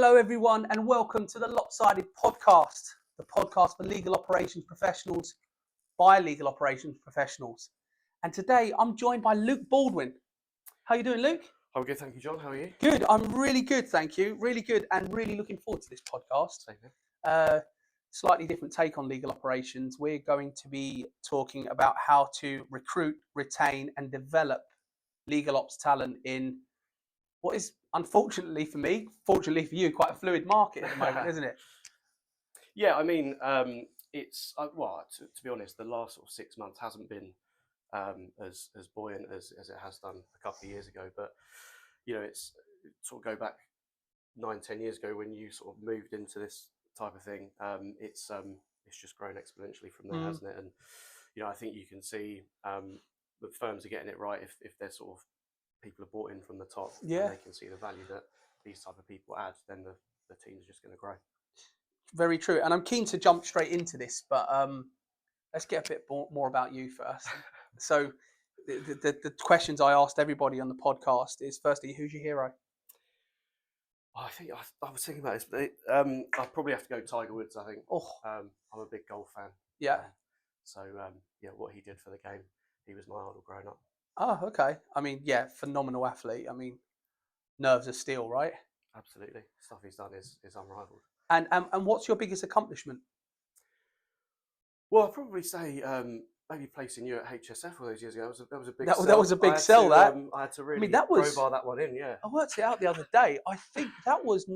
Hello, everyone, and welcome to the LOPSided Podcast, the podcast for legal operations professionals by legal operations professionals. And today I'm joined by Luc Baldwin. How are you doing, Luc? I'm good, thank you, John. How are you? Good. I'm really good, thank you. Really good, and really looking forward to this podcast. Same here. Slightly different take on legal operations. We're going to be talking about how to recruit, retain, and develop legal ops talent in what is, unfortunately for me, fortunately for you, quite a fluid market at the moment, isn't it? Yeah, I mean, it's to be honest, the last sort of 6 months hasn't been as buoyant as it has done a couple of years ago. But you know, it's sort of go back 9-10 years ago when you sort of moved into this type of thing. It's just grown exponentially from there, hasn't it? And you know, I think you can see the firms are getting it right if they're sort of people are bought in from the top, Yeah. and they can see the value that these type of people add, then the team's just going to grow. Very true. And I'm keen to jump straight into this, but let's get a bit more about you first. So the questions I asked everybody on the podcast is, firstly, who's your hero? I think I was thinking about this, but I'd probably have to go Tiger Woods. I think. I'm a big golf fan. Yeah. Yeah, what he did for the game, he was my idol growing up. Oh, okay. I mean, yeah, phenomenal athlete. I mean, nerves of steel, right? Absolutely, stuff he's done is unrivaled. And what's your biggest accomplishment? Well, I'd probably say maybe placing you at HSF all those years ago. That was a big. That was a big sell. I had to really that was, crowbar that one in. Yeah. I worked it out the other day. I think that was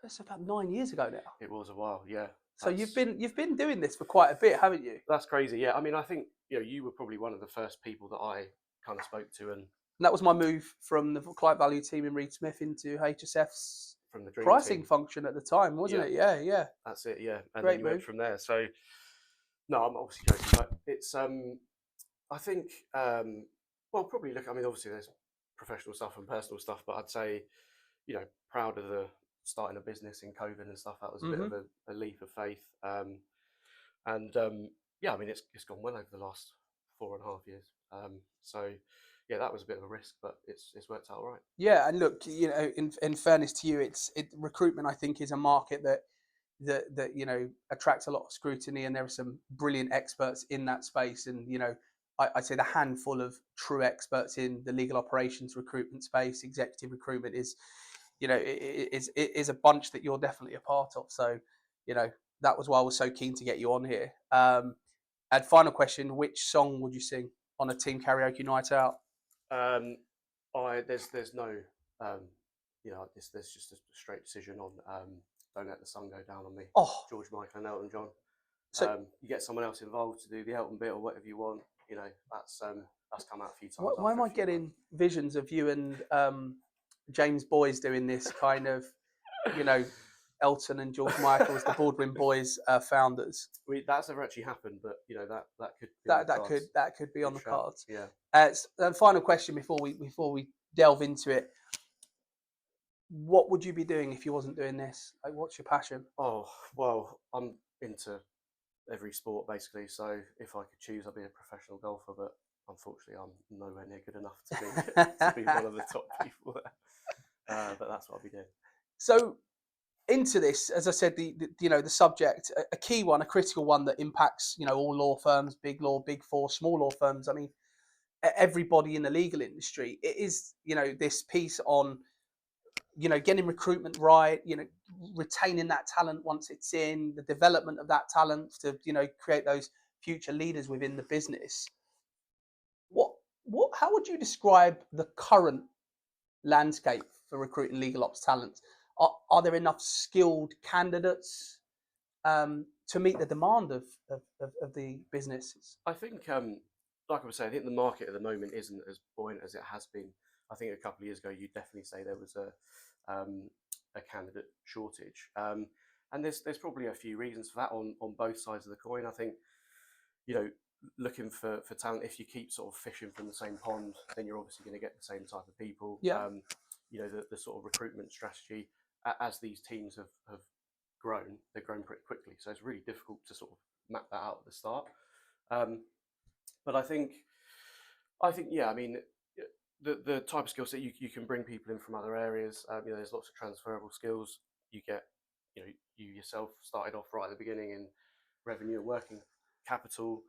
that's about 9 years ago now. It was a while, yeah. So you've been doing this for quite a bit, haven't you? That's crazy, yeah. I mean, I think you were probably one of the first people that I kind of spoke to, and that was my move from the client value team in Reed Smith into HSF's from the dream pricing team function at the time, wasn't it? Yeah. That's it, yeah. And Great then you move. went from there. So no, I'm obviously joking, but it's I think well, probably look. I mean, obviously there's professional stuff and personal stuff, but I'd say proud of the starting a business in COVID and stuff. That was a bit of a leap of faith. Yeah, I mean, it's gone well over the last 4.5 years. So yeah, that was a bit of a risk, but it's worked out all right. Yeah, and look, in fairness to you, recruitment, I think, is a market that attracts a lot of scrutiny, and there are some brilliant experts in that space. And I'd say the handful of true experts in the legal operations recruitment space, executive recruitment, is a bunch that you're definitely a part of. So that was why I was so keen to get you on here. And final question: which song would you sing on a team karaoke night out? There's no there's just a straight decision on Don't Let the Sun Go Down on Me. Oh, George Michael and Elton John. So you get someone else involved to do the Elton bit or whatever you want. That's come out a few times. why am I getting visions of you and James Boys doing this kind of, Elton and George Michael as the Baldwin Boys founders? That's never actually happened, but that could be that could be on the cards. Yeah. And final question before we delve into it: what would you be doing if you wasn't doing this? Like, what's your passion? Oh well, I'm into every sport basically. So if I could choose, I'd be a professional golfer, but unfortunately, I'm nowhere near good enough to be one of the top people there. But that's what I'll be doing. So into this, as I said, the subject, a key one, a critical one that impacts all law firms, big law, big four, small law firms. I mean, everybody in the legal industry. It is this piece on getting recruitment right, retaining that talent once it's in, the development of that talent to create those future leaders within the business. How would you describe the current landscape for recruiting legal ops talent? Are there enough skilled candidates to meet the demand of the businesses? I think, like I was saying, I think the market at the moment isn't as buoyant as it has been. I think a couple of years ago, you'd definitely say there was a candidate shortage, and there's probably a few reasons for that on both sides of the coin. I think looking for talent, if you keep sort of fishing from the same pond, then you're obviously going to get the same type of people. Yeah. The sort of recruitment strategy, as these teams have grown, they've grown pretty quickly. So it's really difficult to sort of map that out at the start. But I think, yeah, I mean, the type of skill set you can bring people in from other areas. There's lots of transferable skills. You get, you yourself started off right at the beginning in revenue and working capital.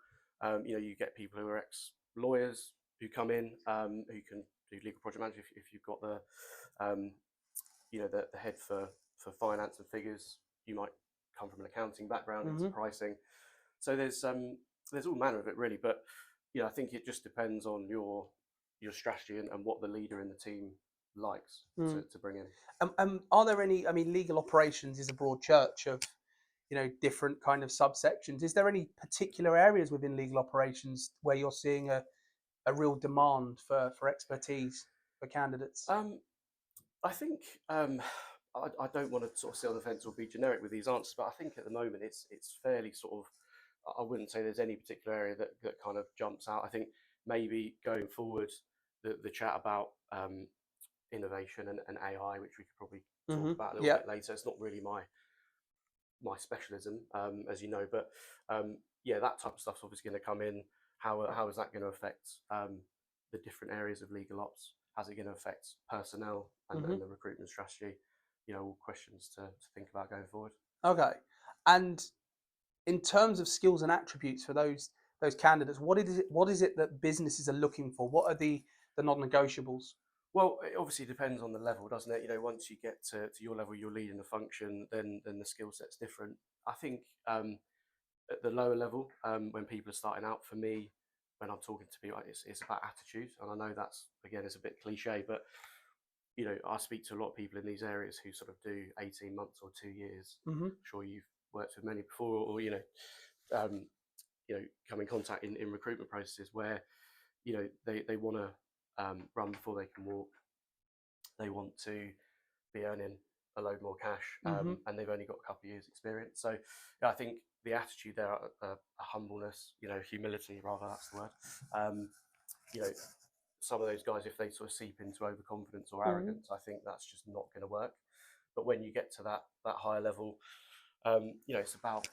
You get people who are ex-lawyers who come in, who can do legal project management. If you've got the head for finance and figures, you might come from an accounting background into pricing. So there's all manner of it really, but I think it just depends on your strategy and what the leader in the team likes to bring in. Are there any? I mean, legal operations is a broad church of different kind of subsections. Is there any particular areas within legal operations where you're seeing a real demand for expertise for candidates? I think I don't want to sort of sit on the fence or be generic with these answers, but I think at the moment it's fairly sort of, I wouldn't say there's any particular area that kind of jumps out. I think maybe going forward, the chat about innovation and AI, which we could probably talk about a little bit later. It's not really my specialism, as you know, but that type of stuff's obviously going to come in. How is that going to affect the different areas of legal ops? How's it going to affect personnel and the recruitment strategy? All questions to think about going forward. Okay, and in terms of skills and attributes for those candidates, what is it that businesses are looking for? What are the non-negotiables? Well, it obviously depends on the level, doesn't it? Once you get to your level, you're leading a function, then the skill set's different. I think at the lower level, when people are starting out, for me, when I'm talking to people, it's about attitude. And I know that's, again, it's a bit cliche, but I speak to a lot of people in these areas who sort of do 18 months or 2 years. I'm sure you've worked with many before, or come in contact in recruitment processes where they want to run before they can walk. They want to be earning a load more cash, and they've only got a couple of years experience. So I think the attitude there, a humbleness, humility rather, that's the word. Some of those guys, if they sort of seep into overconfidence or arrogance, I think that's just not going to work. But when you get to that higher level, it's about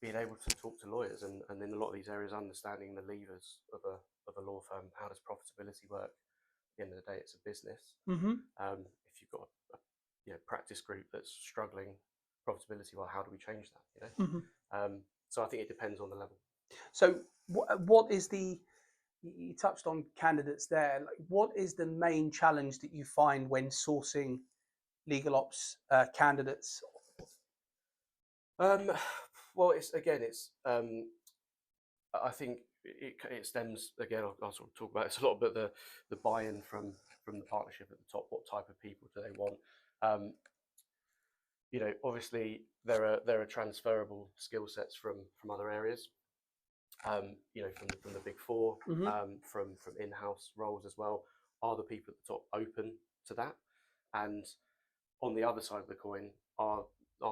being able to talk to lawyers, and in a lot of these areas, understanding the levers of a law firm. How does profitability work? At the end of the day, it's a business. If you've got a practice group that's struggling profitability, well, how do we change that? So I think it depends on the level. So what is you touched on candidates there. Like, what is the main challenge that you find when sourcing legal ops candidates? Well, I think it stems, again, I'll sort of talk about this a lot, but the buy-in from the partnership at the top. What type of people do they want? Obviously there are transferable skill sets from other areas. From the big four, from in-house roles as well. Are the people at the top open to that? And on the other side of the coin, are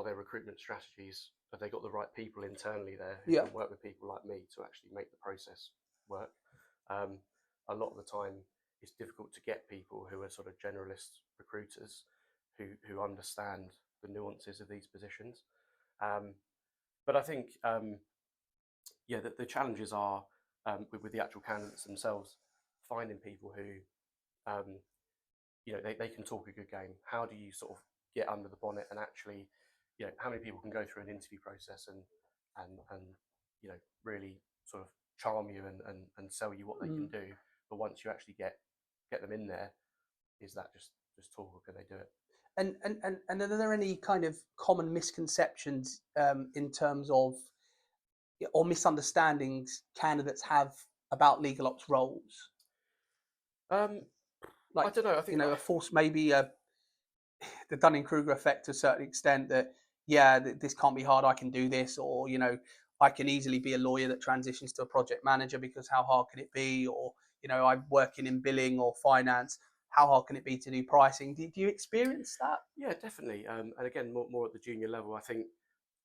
there recruitment strategies? Have they got the right people internally there who can work with people like me to actually make the process work? A lot of the time, it's difficult to get people who are sort of generalist recruiters who understand the nuances of these positions. But I think the challenges are with the actual candidates themselves, finding people who they can talk a good game. How do you sort of get under the bonnet and actually, how many people can go through an interview process and really sort of charm you and sell you what they can do, but once you actually get them in there, is that just talk, or can they do it? And are there any kind of common misconceptions in terms of or misunderstandings candidates have about legal ops roles? I don't know. I think a false, maybe the Dunning-Kruger effect to a certain extent, that this can't be hard, I can do this, or I can easily be a lawyer that transitions to a project manager, because how hard can it be? Or I'm working in billing or finance, how hard can it be to do pricing? Do you experience that? Yeah, definitely. And again, more at the junior level, I think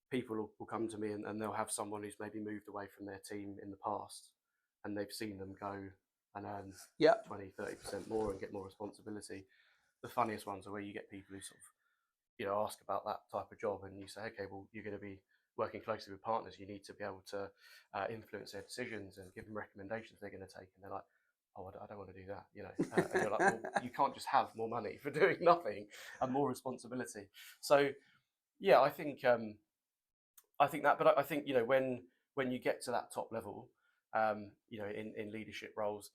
people will come to me and they'll have someone who's maybe moved away from their team in the past, and they've seen them go and earn 20-30% more and get more responsibility. The funniest ones are where you get people who sort of ask about that type of job, and you say, okay, well, you're going to be working closely with partners, you need to be able to influence their decisions and give them recommendations they're going to take, and they're like, oh, I don't want to do that, you know. And you're like, well, you can't just have more money for doing nothing and more responsibility. So yeah, I think that, but I think, you know, when you get to that top level, you know, in leadership roles,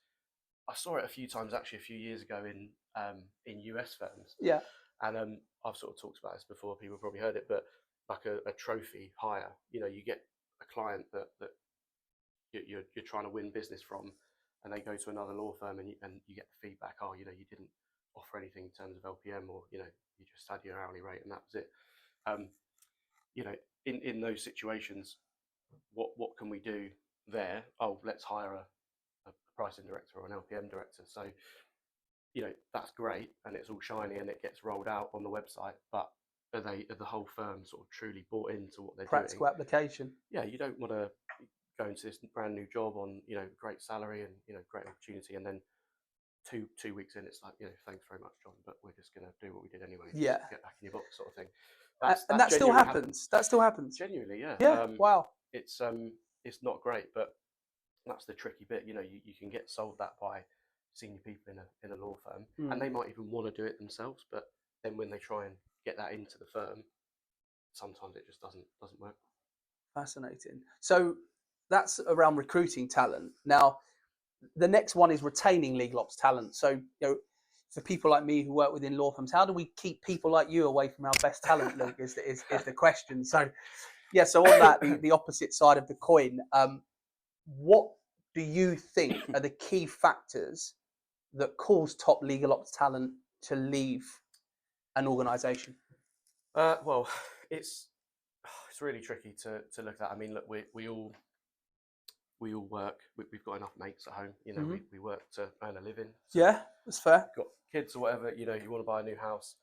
I saw it a few times actually a few years ago in US firms, Yeah. and I've sort of talked about this before. People probably heard it, but like a trophy hire, you know, you get a client that you're trying to win business from, and they go to another law firm, and you get the feedback, oh, you know, you didn't offer anything in terms of LPM, or you know, you just had your hourly rate, and that was it. Um, you know, in those situations, what can we do there? Oh, let's hire a pricing director or an LPM director. So, you know, that's great, and it's all shiny and it gets rolled out on the website, but are the whole firm sort of truly bought into what they're doing? Practical application. Yeah, you don't want to go into this brand new job on, you know, great salary and, you know, great opportunity, and then two weeks in, it's like, you know, thanks very much, John, but we're just going to do what we did anyway. Yeah. Just get back in your box, sort of thing. And that still happens. That still happens. Genuinely, yeah. Yeah. Wow. It's not great, but that's the tricky bit. You know, you can get sold that by senior people in a law firm, and they might even want to do it themselves, but then when they try and get that into the firm, sometimes it just doesn't work. Fascinating. So that's around recruiting talent. Now, the next one is retaining LegalOps talent. So, you know, for people like me who work within law firms, how do we keep people like you away from our best talent, Luke, is the question. So, yeah, so on that, the opposite side of the coin, what do you think are the key factors that cause top LegalOps talent to leave an organization? Well, it's really tricky to look at. I mean, look, we all work. We've got enough mates at home. You know, we work to earn a living. So Yeah, that's fair. got kids or whatever. You know, you want to buy a new house.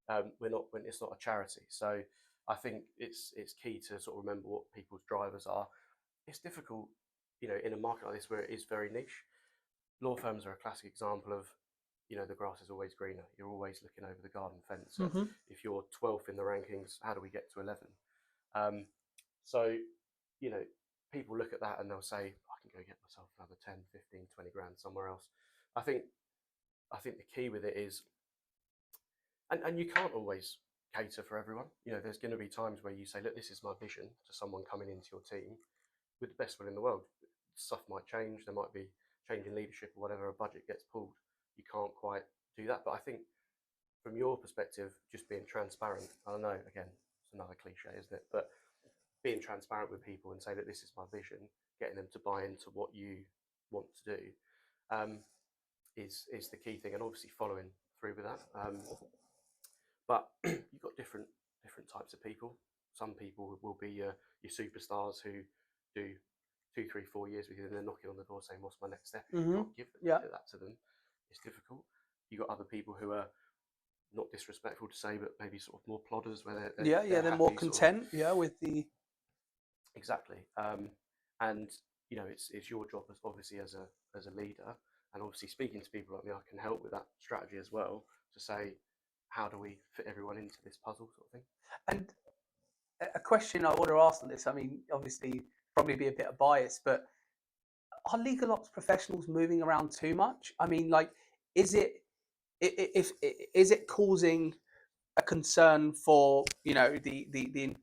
It's not a charity. So I think it's key to sort of remember what people's drivers are. It's difficult, you know, in a market like this where it is very niche. Law firms are a classic example of, you know, the grass is always greener. You're always looking over the garden fence. So if you're 12th in the rankings, how do we get to 11? So, you know, people look at that and they'll say, I can go get myself another 10, 15, 20 grand somewhere else. I think the key with it is, and you can't always cater for everyone. You know, there's going to be times where you say, look, this is my vision, to someone coming into your team with the best will in the world. Stuff might change. There might be change in leadership or whatever, a budget gets pulled. You can't quite do that. But I think from your perspective, just being transparent, I don't know, again, it's another cliche, isn't it? But being transparent with people and say that this is my vision, getting them to buy into what you want to do, is the key thing, and obviously following through with that. But you've got different types of people. Some people will be your superstars who do 2, 3, 4 years with you, and they're knocking on the door saying, "What's my next step?" You can't give that to them. It's difficult. You've got other people who are not disrespectful to say, but maybe sort of more plodders, where they're more happy, content. Sort of, with the exactly. And you know, it's your job as obviously as a leader, and obviously speaking to people like me, I can help with that strategy as well, to say, how do we fit everyone into this puzzle, sort of thing. And a question I want to ask on this, I mean, obviously, probably be a bit of bias, but are legal ops professionals moving around too much? I mean, like, is it causing a concern for, you know, the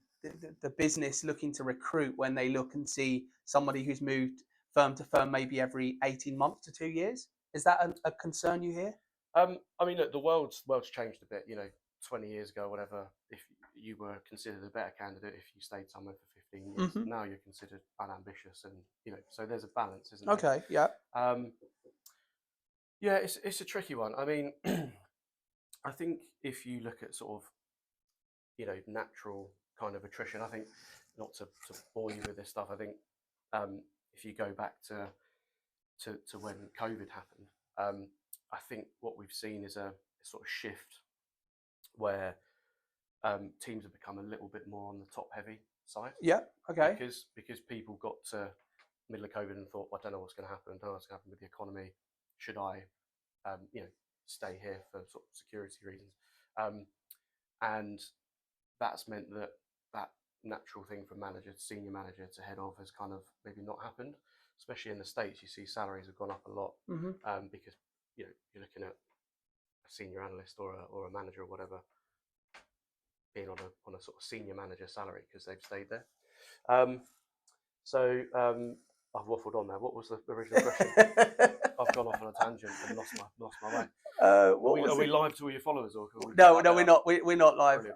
business looking to recruit when they look and see somebody who's moved firm to firm maybe every 18 months to 2 years? Is that a concern you hear? I mean, look, the world's changed a bit. You know, 20 years ago, whatever, if you were considered a better candidate if you stayed somewhere for 15 years, now you're considered unambitious, and you know, so there's a balance, isn't there? Okay, yeah. Yeah, it's a tricky one. I mean, I think if you look at sort of, you know, natural kind of attrition, I think, not to bore you with this stuff, I think if you go back to when COVID happened, I think what we've seen is a sort of shift where teams have become a little bit more on the top heavy side. Yeah. Okay. Because people got to middle of COVID and thought, well, I don't know what's going to happen. I don't know what's going to happen with the economy. Should I, you know, stay here for sort of security reasons? And that's meant that natural thing from manager to senior manager to head of has kind of maybe not happened. especially in the States, you see salaries have gone up a lot because you're looking at a senior analyst or a manager or whatever being on a sort of senior manager salary because they've stayed there. I've waffled on there. What was the original question? I've gone off on a tangent and lost my way. Are we live to all your followers, or no, we're not. We're not live.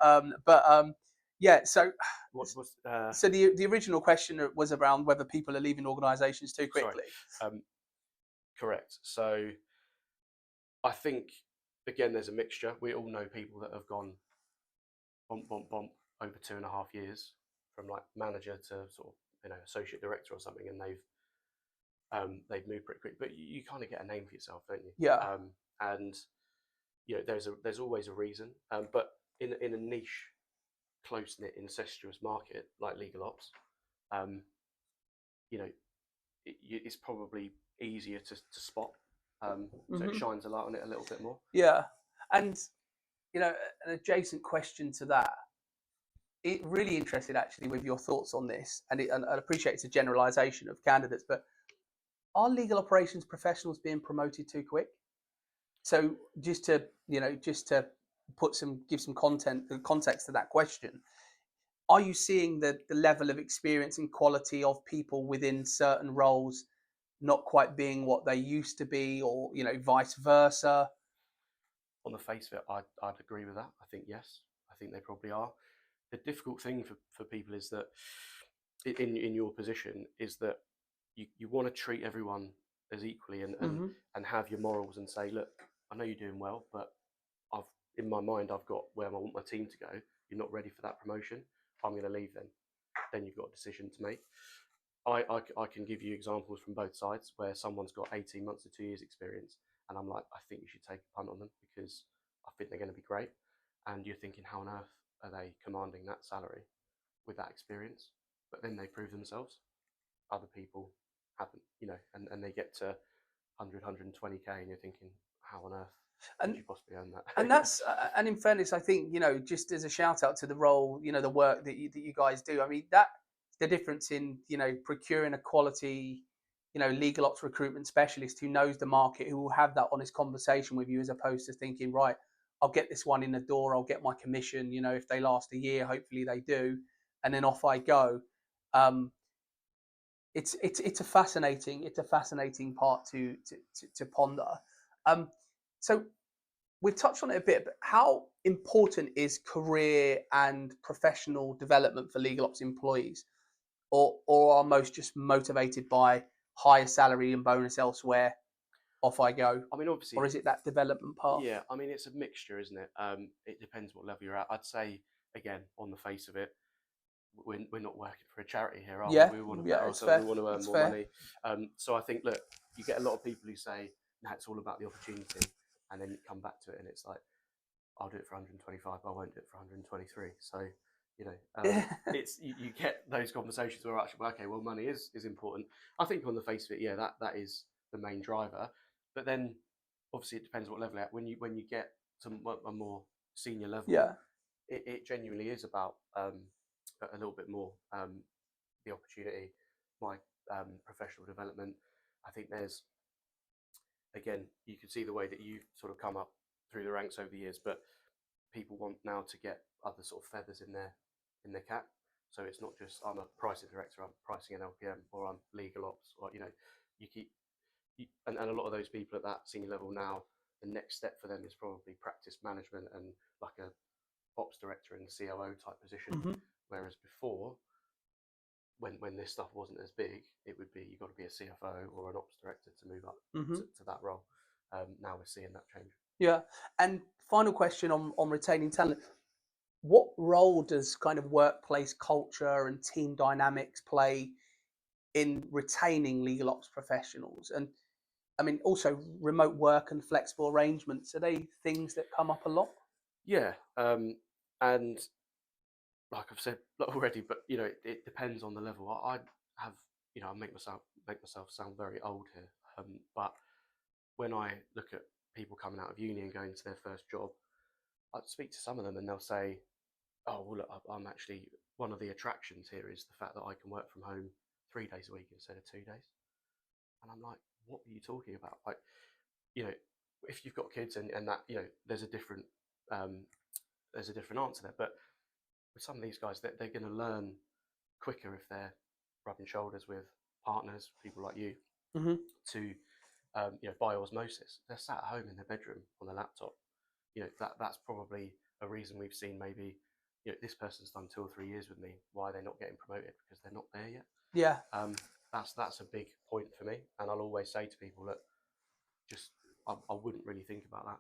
Yeah. So, what was so the original question was around whether people are leaving organisations too quickly. Correct. So, I think again, there's a mixture. We all know people that have gone bump over 2.5 years from like manager to sort of associate director or something, and they've moved pretty quick. But you kind of get a name for yourself, don't you? Yeah. And there's always a reason. But in a niche, close knit, incestuous market like LegalOps, it's probably easier to spot. So it shines a light on it a little bit more. Yeah, and an adjacent question to that. It really interested actually with your thoughts on this, and I appreciate it's a generalisation of candidates, but are legal operations professionals being promoted too quick? So just to give some context to that question, are you seeing the level of experience and quality of people within certain roles not quite being what they used to be, or vice versa? On the face of it, I'd agree with that. I think yes. I think they probably are. The difficult thing for people is that in your position is that you want to treat everyone as equally and have your morals and say, look, I know you're doing well, but in my mind I've got where I want my team to go. You're not ready for that promotion. I'm going to leave then. Then you've got a decision to make. I can give you examples from both sides where someone's got 18 months to 2 years experience, and I'm like, I think you should take a punt on them because I think they're going to be great. And you're thinking, how on earth are they commanding that salary with that experience? But then they prove themselves. Other people haven't, and they get to 100, 120k, and you're thinking, how on earth could you possibly earn that? And that's and in fairness, I think just as a shout out to the role, the work that you guys do. I mean, that's the difference in procuring a quality legal ops recruitment specialist who knows the market, who will have that honest conversation with you, as opposed to thinking, right, I'll get this one in the door, I'll get my commission, if they last a year, hopefully they do, and then off I go. It's a fascinating part to ponder. So we've touched on it a bit, but how important is career and professional development for legal ops employees, or are most just motivated by higher salary and bonus elsewhere? Off I go. I mean, obviously, or is it that development path? Yeah, I mean, it's a mixture, isn't it? It depends what level you're at. I'd say, again, on the face of it, we're not working for a charity here, are we? We want to better ourselves. We want to earn more money. So I think, look, you get a lot of people who say, "No, it's all about the opportunity," and then you come back to it, and it's like, "I'll do it for 125, but I won't do it for 123." So it's you get those conversations where actually, well, okay, well, money is important. I think on the face of it, yeah, that is the main driver. But then, obviously, it depends what level you're at. When you get to a more senior level, it genuinely is about a little bit more the opportunity, my professional development. I think there's, again, you can see the way that you've sort of come up through the ranks over the years, but people want now to get other sort of feathers in their cap. So it's not just I'm a pricing director, I'm pricing an LPM, or I'm legal ops, or and a lot of those people at that senior level now, the next step for them is probably practice management and like a ops director in the COO type position. Whereas before, when this stuff wasn't as big, it would be you've got to be a CFO or an ops director to move up to that role. Now we're seeing that change. Yeah. And final question on retaining talent. What role does kind of workplace culture and team dynamics play in retaining legal ops professionals? And I mean, also remote work and flexible arrangements, are they things that come up a lot? Yeah. And like I've said already, but it depends on the level. I have, I make myself sound very old here. But when I look at people coming out of uni and going to their first job, I speak to some of them and they'll say, "Oh, well, look, I'm actually, one of the attractions here is the fact that I can work from home 3 days a week instead of 2 days." And I'm like, what are you talking about? Like, you know, if you've got kids and that, you know, there's a different answer there. But with some of these guys, they're going to learn quicker if they're rubbing shoulders with partners, people like you, Mm-hmm. to you know, by osmosis. They're sat at home in their bedroom on their laptop. You know, that's probably a reason we've seen maybe, you know, this person's done 2 or 3 years with me. Why are they not getting promoted? Because they're not there yet. Yeah. That's a big point for me, and I'll always say to people that just I wouldn't really think about that.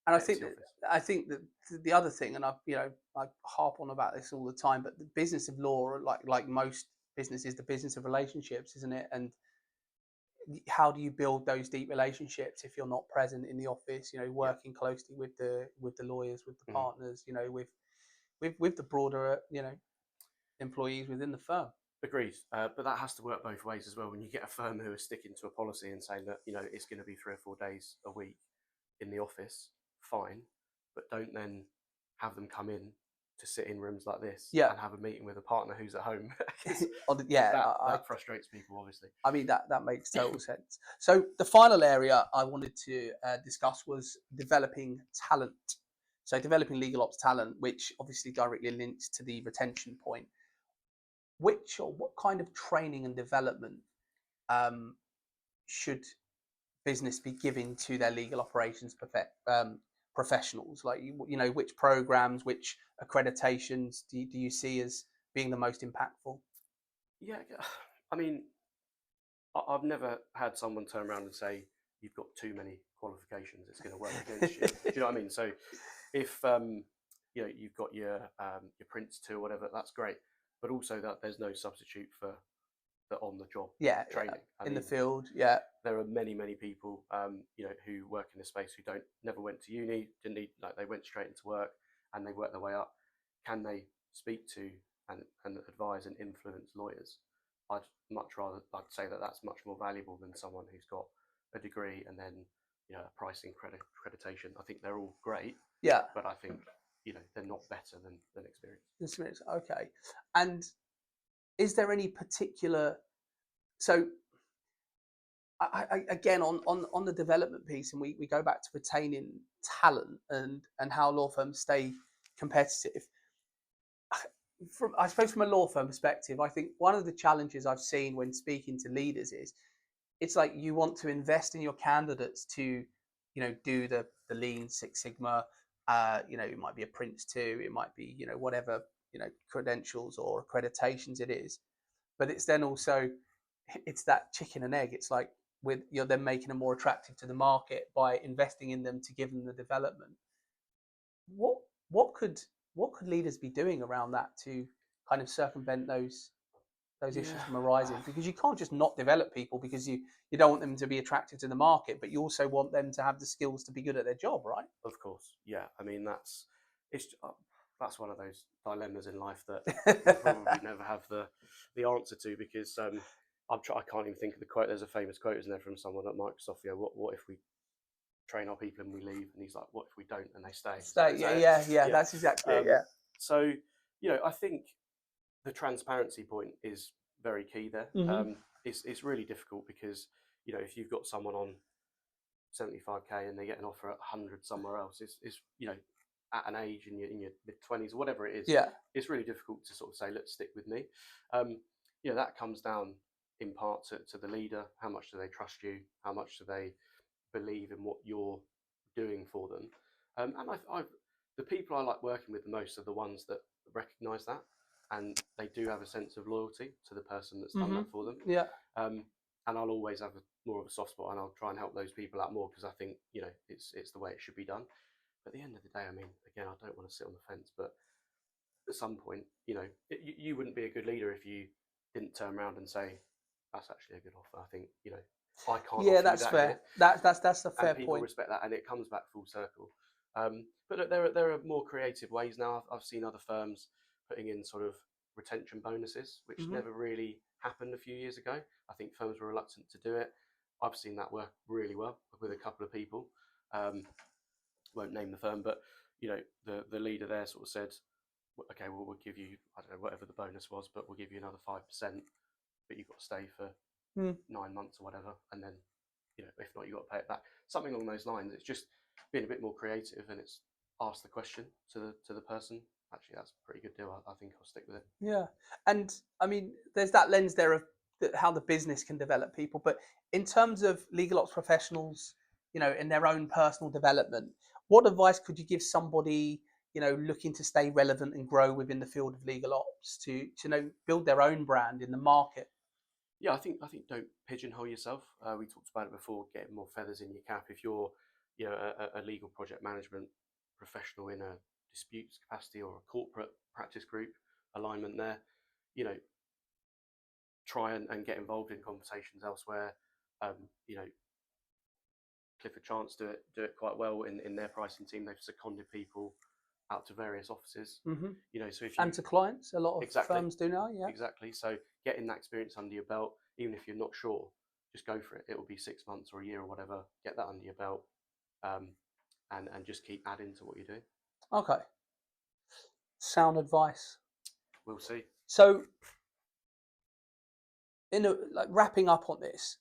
And Get into the office. I think that the other thing, and I harp on about this all the time, but the business of law, like most businesses, the business of relationships, isn't it? And how do you build those deep relationships if you're not present in the office? You know, working closely with the lawyers, with the partners, you know, with the broader, you know, employees within the firm. Agreed, but that has to work both ways as well. When you get a firm who is sticking to a policy and saying that, you know, it's going to be 3 or 4 days a week in the office, fine, but don't then have them come in to sit in rooms like this and have a meeting with a partner who's at home. That frustrates people, obviously. I mean, that makes total sense. So the final area I wanted to discuss was developing talent. So developing legal ops talent, which obviously directly links to the retention point. Which or what kind of training and development should business be giving to their legal operations professionals? Like, you know, which programs, which accreditations do you see as being the most impactful? Yeah, I mean, I've never had someone turn around and say, you've got too many qualifications, it's going to work against you. Do you know what I mean? So if you know, you've got your Prince 2 or whatever, that's great. But also that there's no substitute for the on-the-job training. I mean, the field, there are many people, you know, who work in this space who never went to uni, didn't need, like, they went straight into work and they worked their way up. Can they speak to and advise and influence lawyers? I'd much rather, I'd say that that's much more valuable than someone who's got a degree and then, you know, a pricing accreditation. I think they're all great, but I think, you know, they're not better than experience. Okay. And is there any particular, so I again on the development piece, and we go back to retaining talent and how law firms stay competitive. I suppose from a law firm perspective, I think one of the challenges I've seen when speaking to leaders is it's like you want to invest in your candidates to, you know, do the Lean Six Sigma. You know, it might be a Prince 2, it might be, you know, whatever, you know, credentials or accreditations it is. But it's then also, it's that chicken and egg. It's like you're then making them more attractive to the market by investing in them to give them the development. What could leaders be doing around that to kind of circumvent those issues from arising? Because you can't just not develop people because you don't want them to be attractive to the market, but you also want them to have the skills to be good at their job, right? Of course, yeah. I mean, that's one of those dilemmas in life that you probably never have the answer to, because I can't even think of the quote. There's a famous quote, isn't there, from someone at Microsoft? You know, what if we train our people and we leave? And he's like, what if we don't and they stay? Yeah. That's exactly it. Yeah. So, you know, I think the transparency point is very key there. Mm-hmm. It's really difficult because, you know, if you've got someone on 75k and they get an offer at 100 somewhere else, it's you know, at an age in your mid-20s or whatever it is, it's really difficult to sort of say, let's stick with me. You know, that comes down in part to the leader. How much do they trust you? How much do they believe in what you're doing for them? And the people I like working with the most are the ones that recognise that, and they do have a sense of loyalty to the person that's done that for them. Yeah. And I'll always have more of a soft spot, and I'll try and help those people out more because I think, you know, it's the way it should be done. But at the end of the day, I mean, again, I don't want to sit on the fence, but at some point, you know, you wouldn't be a good leader if you didn't turn around and say, that's actually a good offer. I think, you know, I can't. Yeah, that's fair. That's a fair and people point. respect that, and it comes back full circle. But look, there are more creative ways now. I've seen other firms putting in sort of retention bonuses, which never really happened a few years ago. I think firms were reluctant to do it. I've seen that work really well with a couple of people. Won't name the firm, but, you know, the leader there sort of said, okay, well, we'll give you, I don't know, whatever the bonus was, but we'll give you another 5%, but you've got to stay for Mm. 9 months or whatever, and then, if not, you got to pay it back. Something along those lines. It's just being a bit more creative, and it's ask the question to the person. Actually, that's a pretty good deal. I think I'll stick with it. Yeah, and I mean, there's that lens there of how the business can develop people, but in terms of legal ops professionals, in their own personal development, what advice could you give somebody, looking to stay relevant and grow within the field of legal ops to build their own brand in the market? Yeah, I think don't pigeonhole yourself. We talked about it before, getting more feathers in your cap. If you're, a legal project management professional in a disputes capacity or a corporate practice group alignment there, you know, try and get involved in conversations elsewhere. Um, you know, Clifford Chance do it quite well in their pricing team. They've seconded people out to various offices. Hmm. So if And you to clients, a lot of exactly firms do now. Yeah. exactly, so getting that experience under your belt, even if you're not sure, just go for it. It will be 6 months or a year or whatever. Get that under your belt, um, and just keep adding to what you're doing. Okay. Sound advice. We'll see. So, wrapping up on this,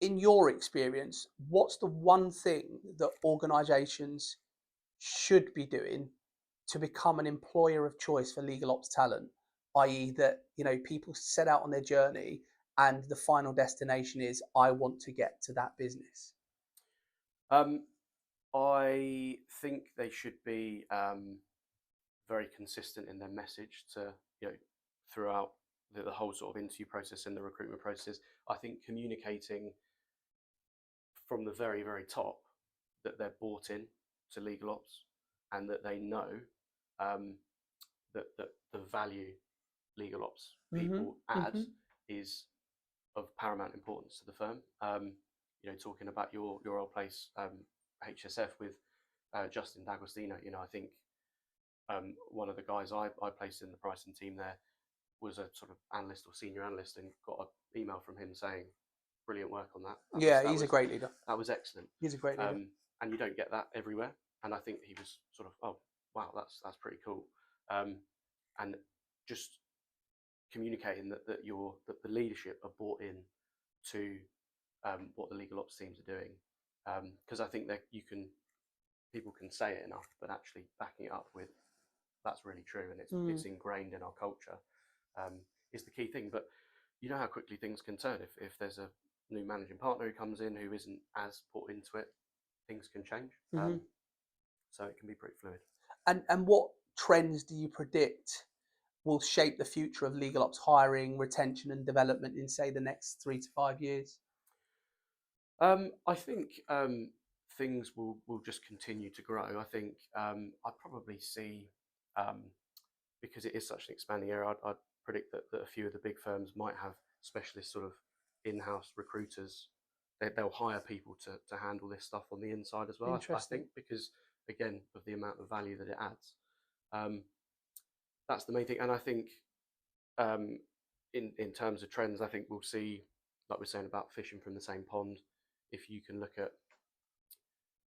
in your experience, what's the one thing that organisations should be doing to become an employer of choice for legal ops talent? I.e., that people set out on their journey, and the final destination is I want to get to that business. Um, I think they should be very consistent in their message to throughout the whole sort of interview process and the recruitment process. I think communicating from the very, very top that they're bought in to legal ops, and that they know that the value legal ops Hmm. people add Hmm. is of paramount importance to the firm. Talking about your old place, HSF, with Justin D'Agostino, I think one of the guys I placed in the pricing team there was a sort of analyst or senior analyst, and got an email from him saying, "Brilliant work on that." Yeah, he's a great leader. That was excellent. He's a great leader. And you don't get that everywhere. And I think he was sort of, oh wow, that's pretty cool. And just communicating that that the leadership are bought in to what the legal ops teams are doing, because I think that people can say it enough, but actually backing it up with that's really true, and it's ingrained in our culture, is the key thing. But you know how quickly things can turn if there's a new managing partner who comes in who isn't as put into it, things can change. Hmm. So it can be pretty fluid. And what trends do you predict will shape the future of legal ops hiring, retention, and development in, say, the next 3 to 5 years? I think things will just continue to grow. I think I probably see, because it is such an expanding area, I'd predict that a few of the big firms might have specialist sort of in-house recruiters. They'll hire people to handle this stuff on the inside as well. I Interesting. think, because again of the amount of value that it adds. That's the main thing, and I think in terms of trends, I think we'll see, like we're saying about fishing from the same pond. If you can look at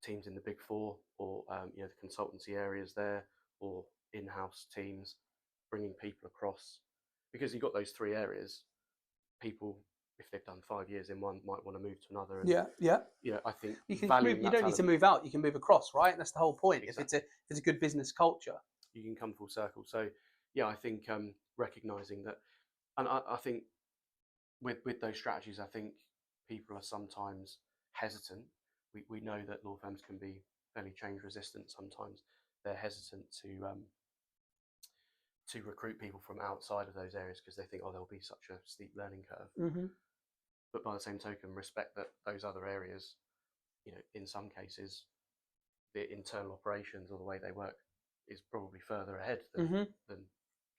teams in the Big Four, or the consultancy areas there, or in-house teams, bringing people across, because you've got those three areas. People, if they've done 5 years in one, might want to move to another. And Yeah. I think You can valuing move. You that don't need to talent, move out. You can move across, right? And that's the whole point. exactly, If it's a good business culture. you can come full circle. So yeah, I think recognizing that, and I think with those strategies, I think people are sometimes hesitant. We know that law firms can be fairly change resistant sometimes. They're hesitant to recruit people from outside of those areas because they think, oh, there'll be such a steep learning curve. Hmm. But by the same token, respect that those other areas, in some cases, the internal operations or the way they work is probably further ahead than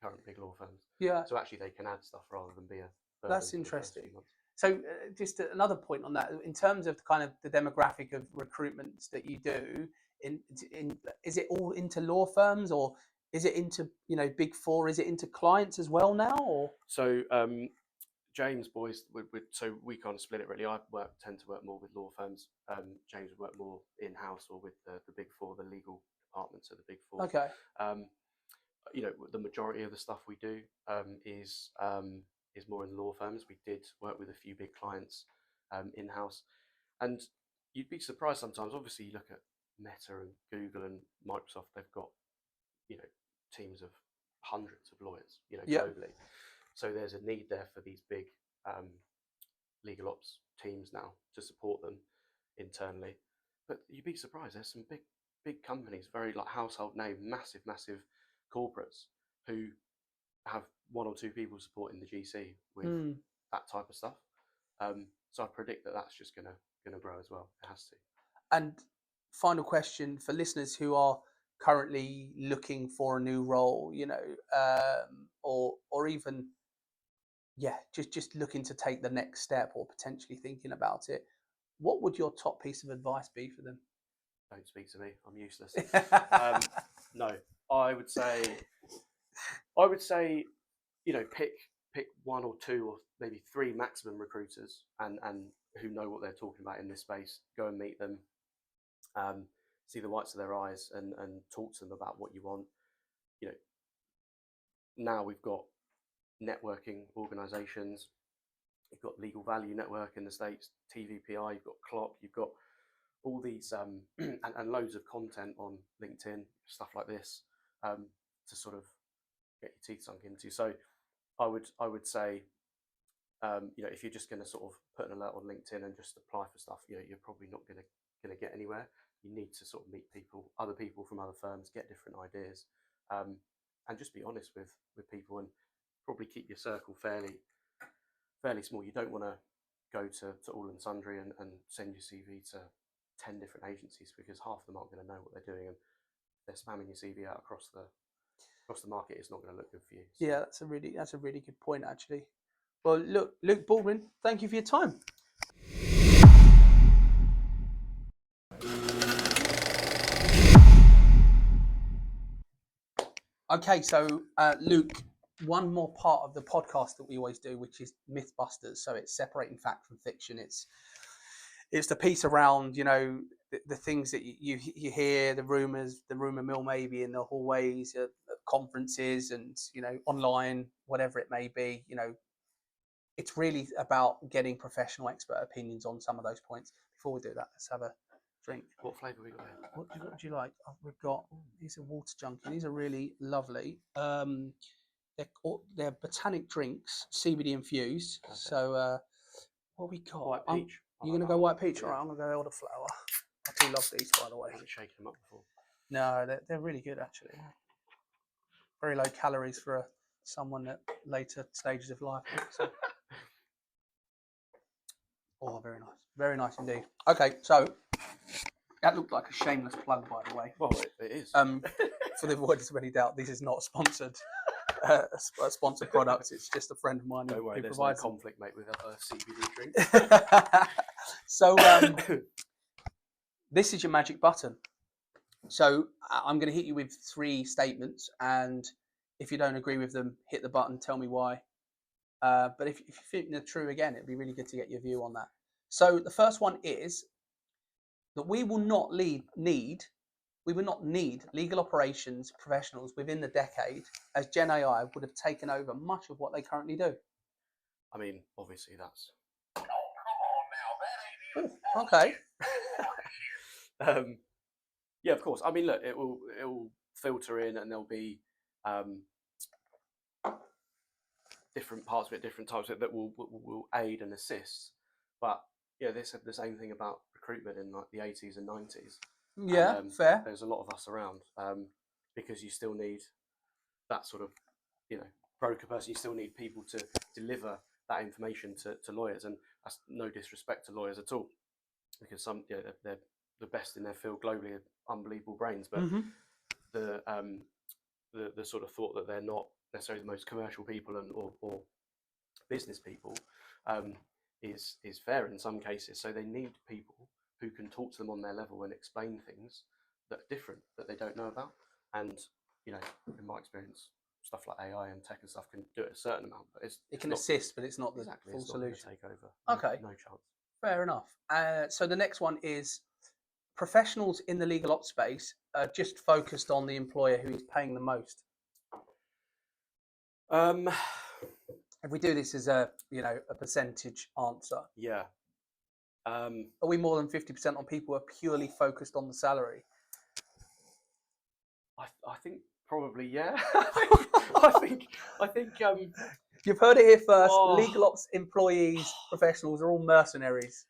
current big law firms. Yeah, So actually, they can add stuff rather than be a burden that's for the first interesting. few months. So, just another point on that, in terms of kind of the demographic of recruitments that you do, in is it all into law firms, or is it into Big Four? Is it into clients as well now, or? So James boys, so we kind of split it really. Tend to work more with law firms. James would work more in house or with the Big Four, the legal departments of the Big Four. Okay. The majority of the stuff we do is is more in law firms. We did work with a few big clients in-house, and you'd be surprised sometimes. Obviously, you look at Meta and Google and Microsoft; they've got, you know, teams of hundreds of lawyers, you know, globally. So there's a need there for these big legal ops teams now to support them internally. But you'd be surprised, there's some big companies, very like household name, massive corporates who have one or two people supporting the GC with that type of stuff. So I predict that that's just gonna grow as well. It has to. And final question for listeners who are currently looking for a new role, you know, or even just looking to take the next step or potentially thinking about it, what would your top piece of advice be for them? Don't speak to me. I'm useless. No, I would say, you know, pick one or two or maybe three maximum recruiters and who know what they're talking about in this space. Go and meet them, see the whites of their eyes, and talk to them about what you want. You know, now we've got networking organisations. You've got Legal Value Network in the States, TVPI. You've got CLOP. You've got all these and loads of content on LinkedIn, stuff like this, to sort of get your teeth sunk into. So I would say, you know, if you're just going to sort of put an alert on LinkedIn and just apply for stuff, you know, you're probably not going to get anywhere. You need to sort of meet people, other people from other firms, get different ideas, and just be honest with people, and probably keep your circle fairly small. You don't want to go to all and sundry and send your CV to 10 different agencies, because half of them aren't going to know what they're doing, and they're spamming your CV out across the market. It's not going to look good for you. So. Yeah, that's a really good point, actually. Well, look, Luc Baldwin, thank you for your time. Okay, so Luc, one more part of the podcast that we always do, which is Mythbusters. So it's separating fact from fiction. It's the piece around, you know, the things that you hear, the rumors, the rumor mill maybe in the hallways, at conferences, and, you know, online, whatever it may be. You know, it's really about getting professional expert opinions on some of those points. Before we do that, let's have a drink. What flavour we got here? What would you like? Oh, we've got these are water junkie. These are really lovely. They're botanic drinks, CBD infused. Okay. So what we got? White peach. You're gonna go white peach, yeah. All right? I'm gonna go elderflower. I do love these, by the way. I haven't shaken them up before. No, they're really good actually. Very low calories for someone at later stages of life. So. Oh, very nice indeed. Okay, so that looked like a shameless plug, by the way. Well, it is. For the avoidance of any doubt, this is not sponsored. A sponsored product. It's just a friend of mine Don't worry, who there's provides no conflict, mate, with other CBD drinks. So this is your magic button. So I'm going to hit you with 3 statements, and if you don't agree with them, hit the button. Tell me why. But if you think they're true, again, it'd be really good to get your view on that. So the first one is that we will not need legal operations professionals within the decade, as Gen AI would have taken over much of what they currently do. I mean, obviously that's. Ooh, okay. Yeah, of course. I mean, look, it will filter in, and there'll be different parts of it, different types of it that will aid and assist. But yeah, they said the same thing about recruitment in like the 80s and 90s. Yeah, fair. There's a lot of us around, because you still need that sort of, you know, broker person. You still need people to deliver that information to lawyers, and that's no disrespect to lawyers at all, because some, you know, they're the best in their field globally, unbelievable brains, but the sort of thought that they're not necessarily the most commercial people or business people is fair in some cases. So they need people who can talk to them on their level and explain things that are different, that they don't know about. And, you know, in my experience, stuff like AI and tech and stuff can do it a certain amount, but it can assist, but it's not the full solution. Take over. Okay, no chance. Fair enough. So the next one is professionals in the legal ops space are just focused on the employer who is paying the most. If we do this as a percentage answer, Yeah. are we more than 50% on people who are purely focused on the salary? I think probably, yeah. I think You've heard it here first. Oh. LegalOps employees, professionals are all mercenaries.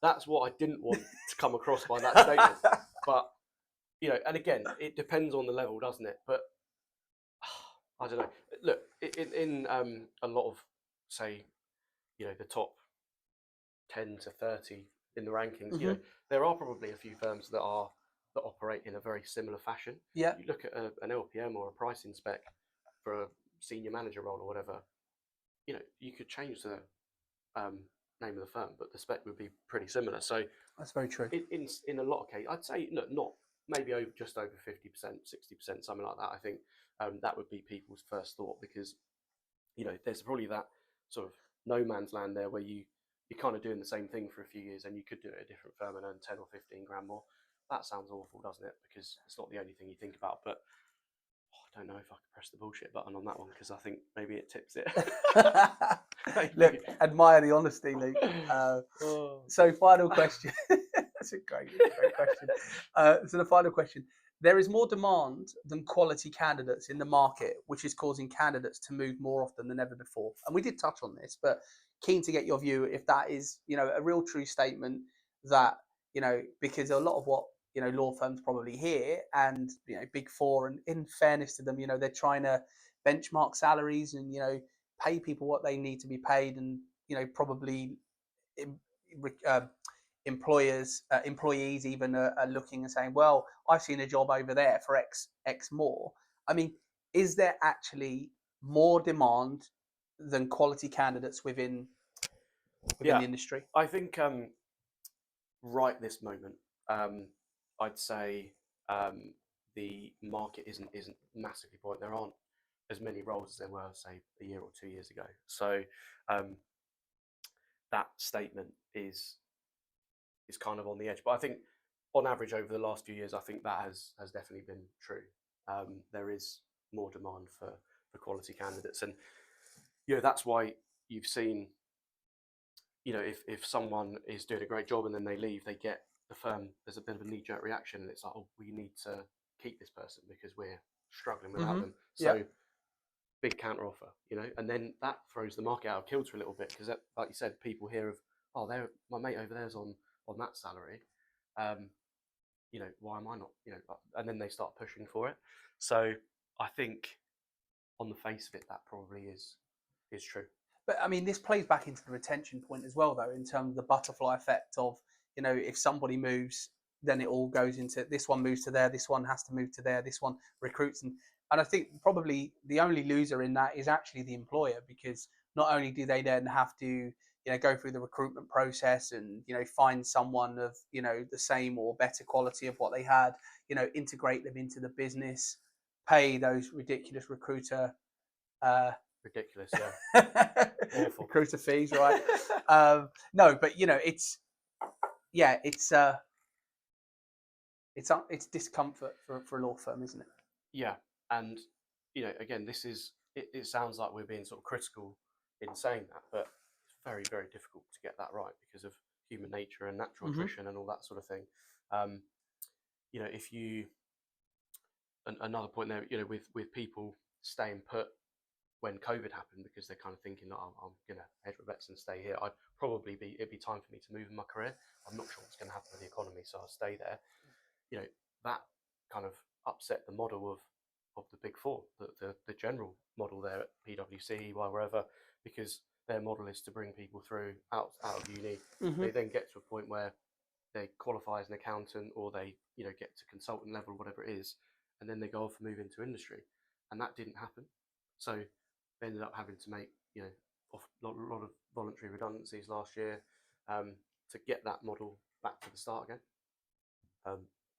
That's what I didn't want to come across by that statement. But, and again, it depends on the level, doesn't it? But I don't know. Look, in a lot of, say, the top 10 to 30 in the rankings, there are probably a few firms that operate in a very similar fashion. Yeah. You look at an LPM or a pricing spec for a senior manager role or whatever, you could change the name of the firm, but the spec would be pretty similar. So that's very true. In a lot of cases, I'd say not maybe just over 50%, 60%, something like that. I think that would be people's first thought, because there's probably that sort of no man's land there where you're kind of doing the same thing for a few years, and you could do it at a different firm and earn 10 or 15 grand more. That sounds awful, doesn't it? Because it's not the only thing you think about. But I don't know if I could press the bullshit button on that one, because I think maybe it tips it. Look, admire the honesty, Luke. So final question. That's a great question. So the final question. There is more demand than quality candidates in the market, which is causing candidates to move more often than ever before. And we did touch on this, but keen to get your view if that is, a real true statement that, because a lot of what, law firms probably hear, and, Big Four, and in fairness to them, they're trying to benchmark salaries and, pay people what they need to be paid, and, probably employees even are looking and saying, well, I've seen a job over there for X more. I mean, is there actually more demand than quality candidates within the industry? I think right this moment, I'd say the market isn't massively buoyant. There aren't as many roles as there were, say, a year or 2 years ago. So that statement is kind of on the edge. But I think on average over the last few years, I think that has definitely been true. There is more demand for quality candidates, and that's why you've seen, if someone is doing a great job and then they leave, they get the firm, there's a bit of a knee-jerk reaction, and it's like, oh, we need to keep this person because we're struggling without them. So big counter offer, and then that throws the market out of kilter a little bit, because like you said, people hear of, oh, my mate over there's on that salary, why am I not, and then they start pushing for it. So I think on the face of it, that probably is true. But I mean, this plays back into the retention point as well, though, in terms of the butterfly effect of, if somebody moves, then it all goes into, this one moves to there, this one has to move to there, this one recruits. And I think probably the only loser in that is actually the employer, because not only do they then have to, go through the recruitment process and, find someone of, the same or better quality of what they had, integrate them into the business, pay those ridiculous recruiter ridiculous, yeah. Awful. Recruiter fees, right? No, but it's discomfort for a law firm, isn't it? Yeah, and again, this is it sounds like we're being sort of critical in saying that, but it's very, very difficult to get that right because of human nature and natural attrition and all that sort of thing. If you another point there, with people staying put when COVID happened, because they're kind of thinking, oh, I'm gonna head for vets and stay here. It'd be time for me to move in my career. I'm not sure what's going to happen with the economy, so I'll stay there. That kind of upset the model of the Big Four, the general model there at PwC, wherever, because their model is to bring people through out of uni. They then get to a point where they qualify as an accountant, or they get to consultant level, whatever it is, and then they go off and move into industry, and that didn't happen. So they ended up having to make a lot of voluntary redundancies last year to get that model back to the start again.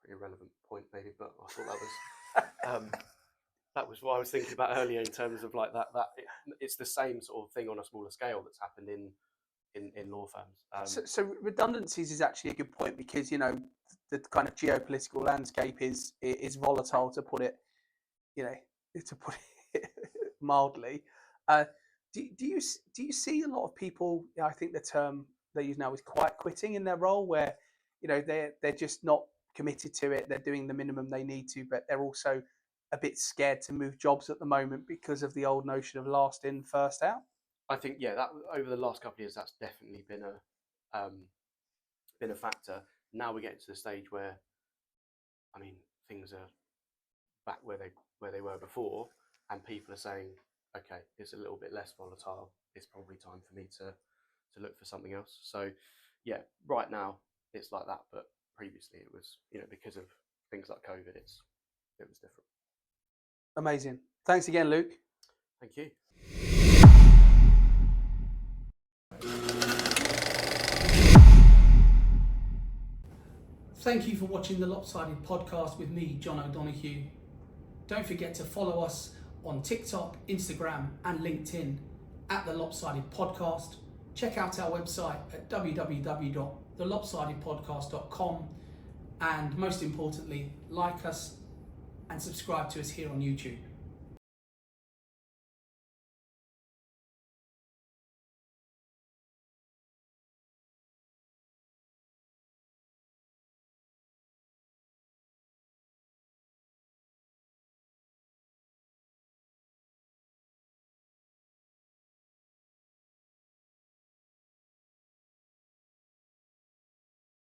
Pretty irrelevant point maybe, but I thought that was what I was thinking about earlier, in terms of like that it's the same sort of thing on a smaller scale that's happened in law firms. So redundancies is actually a good point, because the kind of geopolitical landscape is volatile, to put it mildly. Do you see a lot of people? I think the term they use now is quiet quitting in their role, where they're just not committed to it. They're doing the minimum they need to, but they're also a bit scared to move jobs at the moment because of the old notion of last in, first out. I think that over the last couple of years, that's definitely been a factor. Now we're getting to the stage where, I mean, things are back where they were before, and people are saying, okay, it's a little bit less volatile. It's probably time for me to look for something else. So, yeah, right now it's like that, but previously it was, because of things like COVID, it was different. Amazing. Thanks again, Luc. Thank you. Thank you for watching the LOPSided Podcast with me, John O'Donoghue. Don't forget to follow us on TikTok, Instagram and LinkedIn at the LOPSided Podcast. Check out our website at www.thelopsidedpodcast.com, and most importantly, like us and subscribe to us here on YouTube.